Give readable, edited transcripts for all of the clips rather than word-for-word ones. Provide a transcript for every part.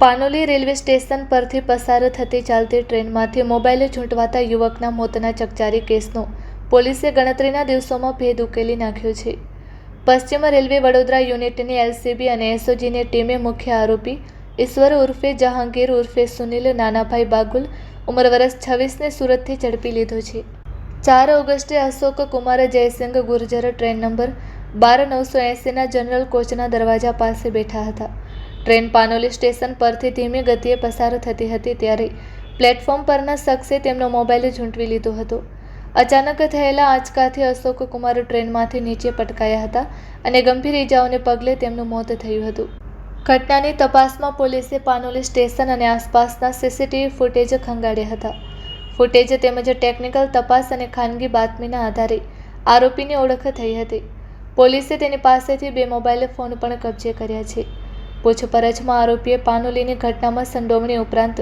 Panoli railway station પરથી પસાર થતી ચાલતી ટ્રેનમાંથી મોબાઈલ ઝૂંટવાતા યુવકના મોતના ચકચારી કેસનો પોલીસે ગણતરીના દિવસોમાં ભેદ ઉકેલી નાખ્યો છે. પશ્ચિમ રેલવે વડોદરા યુનિટની એલસીબી અને એસઓજીની ટીમે મુખ્ય આરોપી ઈશ્વર ઉર્ફે જહાંગીર ઉર્ફે સુનિલ નાનાભાઈ બાગુલ ઉંમર વર્ષ 26ને સુરતથી ઝડપી લીધો છે. 4 ઓગસ્ટે અશોક કુમાર જયસિંહ ગુર્જર ટ્રેન નંબર 12980ના જનરલ કોચના દરવાજા પાસે બેઠા હતા. ટ્રેન પાનોલી સ્ટેશન પરથી ધીમી ગતિએ પસાર થતી હતી ત્યારે પ્લેટફોર્મ પરના શખ્સે તેમનો મોબાઈલ ઝૂંટવી લીધો હતો. અચાનક થયેલા આંચકાથી અશોક કુમાર ટ્રેનમાંથી નીચે પટકાયા હતા અને ગંભીર ઇજાઓને પગલે તેમનું મોત થયું હતું. ઘટનાની તપાસમાં પોલીસે પાનોલી સ્ટેશન અને આસપાસના સીસીટીવી ફૂટેજ ખંગાળ્યા હતા. ફૂટેજ તેમજ ટેકનિકલ તપાસ અને ખાનગી બાતમીના આધારે આરોપીની ઓળખ થઈ હતી. પોલીસે તેની પાસેથી 2 મોબાઈલ ફોન પણ કબજે કર્યા છે. પૂછપરછમાં આરોપીએ પાનોલીની ઘટનામાં સંડોવણી ઉપરાંત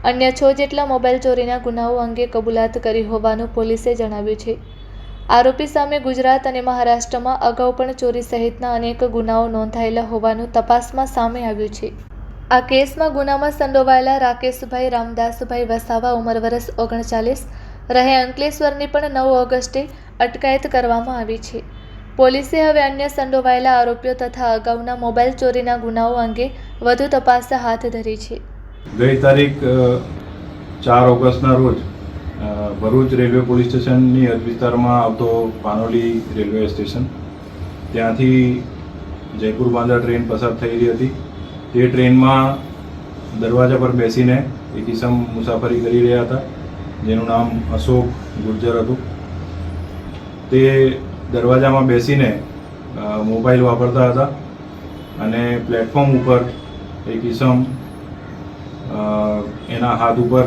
અન્ય 6 જેટલા મોબાઈલ ચોરીના ગુનાઓ અંગે કબૂલાત કરી હોવાનું પોલીસે જણાવ્યું છે. આરોપી સામે ગુજરાત અને મહારાષ્ટ્રમાં અગાઉ પણ ચોરી સહિતના અનેક ગુનાઓ નોંધાયેલા હોવાનું તપાસમાં સામે આવ્યું છે. આ કેસમાં ગુનામાં સંડોવાયેલા રાકેશભાઈ રામદાસભાઈ વસાવા ઉંમર વર્ષ 39 રહે અંકલેશ્વરની પણ 9 ઓગસ્ટે અટકાયત કરવામાં આવી છે. પોલીસે હવે અન્ય સંડોવાયેલા આરોપીઓ તથા અગાઉના મોબાઈલ ચોરીના ગુનાઓ અંગે વધુ તપાસ હાથ ધરી છે. ગઈ તારીખ 4 ઓગસ્ટના રોજ ભરૂચ રેલવે પોલીસ સ્ટેશનની હદ વિસ્તારમાં આવતો પાનોલી રેલવે સ્ટેશન ત્યાંથી જયપુર બાંદ્રા ટ્રેન પસાર થઈ રહી હતી. તે ટ્રેનમાં દરવાજા પર બેસીને એક ઈસમ મુસાફરી કરી રહ્યા હતા જેનું નામ અશોક ગુર્જર હતું. તે દરવાજામાં બેસીને મોબાઈલ વાપરતા હતા અને પ્લેટફોર્મ ઉપર એક ઈસમ એના હાથ ઉપર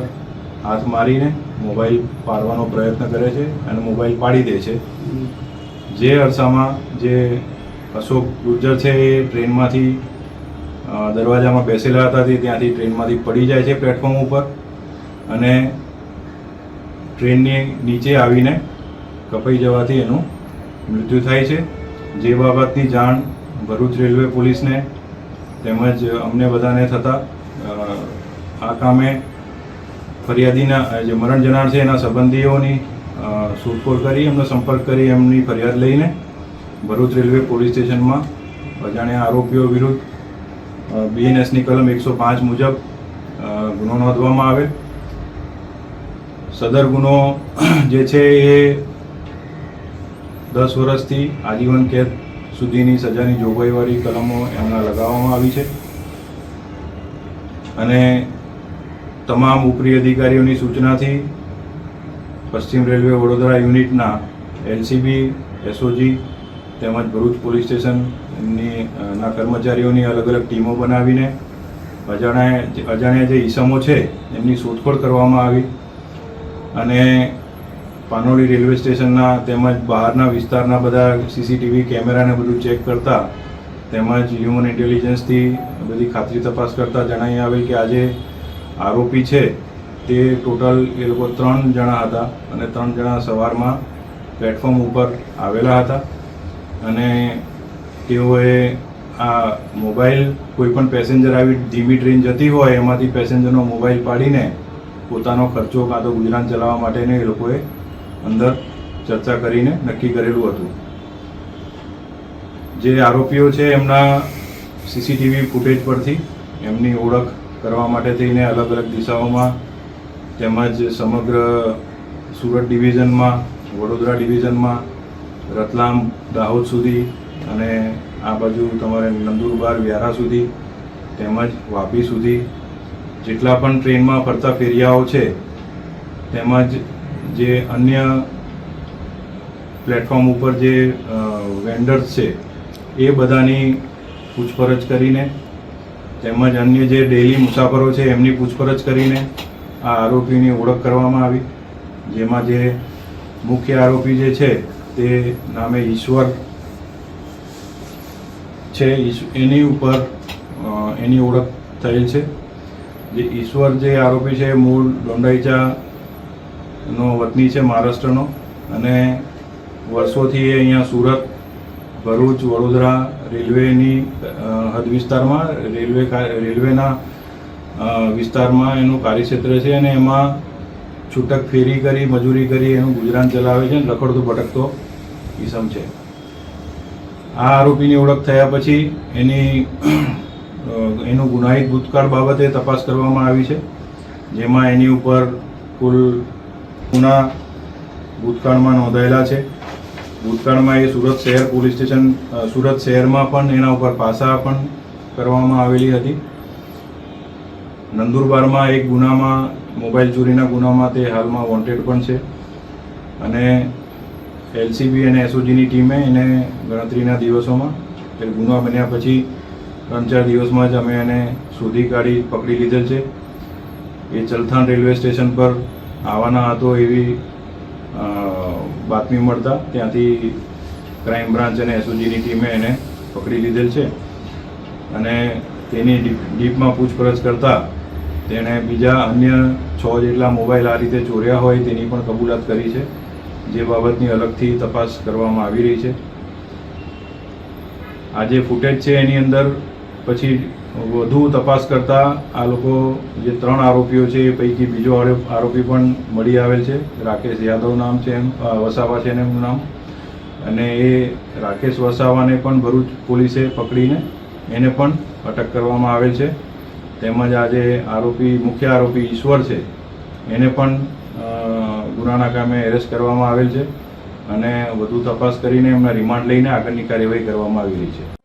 હાથ મારીને મોબાઈલ પાડવાનો પ્રયત્ન કરે છે અને મોબાઈલ પાડી દે છે. જે અરસામાં જે અશોક ગુર્જર છે એ ટ્રેનમાંથી દરવાજામાં બેસેલા હતા તે ત્યાંથી ટ્રેનમાંથી પડી જાય છે પ્લેટફોર્મ ઉપર અને ટ્રેનની નીચે આવીને કપાઈ જવાથી એનું મૃત્યુ થાય છે. જે બાબતની જાણ ભરૂચ રેલવે પોલીસને તેમજ અમને બધાને થતાં આ કામે ફરિયાદીના જે મરણ જનાર છે એના સંબંધીઓની શોધખોળ કરી એમનો સંપર્ક કરી એમની ફરિયાદ લઈને ભરૂચ રેલવે પોલીસ સ્ટેશનમાં અજાણ્યા આરોપીઓ વિરુદ્ધ બીએનએસની કલમ 105 મુજબ ગુનો નોંધવામાં આવેલ. સદર ગુનો જે છે એ 10 વર્ષથી આજીવન કેદ સુધીની સજાની જોગવાઈવાળી કલમો એમના લગાવવામાં આવી છે અને તમામ ઉપરી અધિકારીઓની સૂચનાથી પશ્ચિમ રેલવે વડોદરા યુનિટના એલસીબી એસઓજી તેમજ ભરૂચ પોલીસ સ્ટેશનની કર્મચારીઓની અલગ અલગ ટીમો બનાવીને અજાણ્યા જે ઈસમો છે એમની શોધખોળ કરવામાં આવી અને પાનોલી રેલવે સ્ટેશનના તેમજ બહારના વિસ્તારના બધા સીસીટીવી કેમેરાને બધું ચેક કરતા તેમજ હ્યુમન ઇન્ટેલિજન્સથી બધી ખાતરી તપાસ કરતા જણાવી આવેલ કે આજે આરોપી છે તે ટોટલ એ લોકો 3 જણા હતા અને 3 જણા સવારમાં પ્લેટફોર્મ ઉપર આવેલા હતા અને તેઓએ આ મોબાઈલ કોઈપણ પેસેન્જર આવી ધીમી ટ્રેન જતી હોય એમાંથી પેસેન્જરનો મોબાઈલ પાડીને પોતાનો ખર્ચો કાં તો ગુજરાન ચલાવવા માટેને એ લોકોએ અંદર ચર્ચા કરીને નક્કી કરેલું હતું. જે આરોપીઓ છે એમના સીસીટીવી ફૂટેજ પરથી એમની ઓળખ કરવા માટે થઈને અલગ અલગ દિશાઓમાં તેમજ સમગ્ર સુરત ડિવિઝનમાં વડોદરા ડિવિઝનમાં રતલામ દાહોદ સુધી અને આ બાજુ તમારે નંદુરબાર વ્યારા સુધી તેમજ વાપી સુધી જેટલા પણ ટ્રેનમાં ફરતા ફેરિયાઓ છે તેમજ જે અન્ય પ્લેટફોર્મ ઉપર જે વેન્ડર્સ છે એ બધાની પૂછપરછ કરીને તેમજ અન્ય જે ડેઇલી મુસાફરો છે એમની પૂછપરછ કરીને આ આરોપીની ઓળખ કરવામાં આવી. જેમાં જે મુખ્ય આરોપી જે છે તે નામે ઈશ્વર છે એની ઉપર એની ઓળખ થયેલ છે. જે ઈશ્વર જે આરોપી છે મૂળ દોંડાઈચાનો વતની છે મહારાષ્ટ્રનો અને વર્ષોથી એ અહીંયા સુરત ભરૂચ વડોદરા રેલવેની હદ વિસ્તારમાં રેલવેના વિસ્તારમાં એનું કાર્યક્ષેત્ર છે અને એમાં છૂટક ફેરી કરી મજૂરી કરી એનું ગુજરાન ચલાવે છે અને રખડતો ભટકતો ઈસમ છે. આ આરોપીની ઓળખ થયા પછી એનું ગુનાહિત ભૂતકાળ બાબતે તપાસ કરવામાં આવી છે, જેમાં એની ઉપર કુલ ગુના ભૂતકાળમાં નોંધાયેલા છે. ભૂતકાળમાં એ સુરત શહેર પોલીસ સ્ટેશન સુરત શહેરમાં પણ એના ઉપર પાસા પણ કરવામાં આવેલી હતી. નંદુરબારમાં એક ગુનામાં મોબાઈલ ચોરીના ગુનામાં તે હાલમાં વોન્ટેડ પણ છે અને એલસીબી અને એસઓજીની ટીમે એને ગણતરીના દિવસોમાં એ ગુના બન્યા પછી 3-4 દિવસમાં જ અમે એને શોધી કાઢી પકડી લીધેલ છે. એ ચલથાણ રેલવે સ્ટેશન પર આવવાના હતો એવી બાતમી મળતા ત્યાંથી ક્રાઇમ બ્રાન્ચ અને એસઓજીની ટીમે એને પકડી લીધેલ છે અને તેની ડીપમાં પૂછપરછ કરતા તેણે બીજા અન્ય 6 જેટલા મોબાઈલ આ રીતે ચોર્યા હોય તેની પણ કબૂલાત કરી છે, જે બાબતની અલગથી તપાસ કરવામાં આવી રહી છે. આ જે ફૂટેજ છે એની અંદર પછી વધુ તપાસ કરતા આ લોકો જે 3 આરોપીઓ છે એ પૈકી બીજો આરોપી પણ મળી આવેલ છે. રાકેશ યાદવ નામ છે, વસાવા છે એનું નામ, અને એ રાકેશ વસાવાને પણ ભરૂચ પોલીસે પકડીને એને પણ અટક કરવામાં આવેલ છે. તેમજ આજે મુખ્ય આરોપી ઈશ્વર છે એને પણ ગુનાના કામે એરેસ્ટ કરવામાં આવેલ છે અને વધુ તપાસ કરીને એમના રિમાન્ડ લઈને આગળની કાર્યવાહી કરવામાં આવી રહી છે.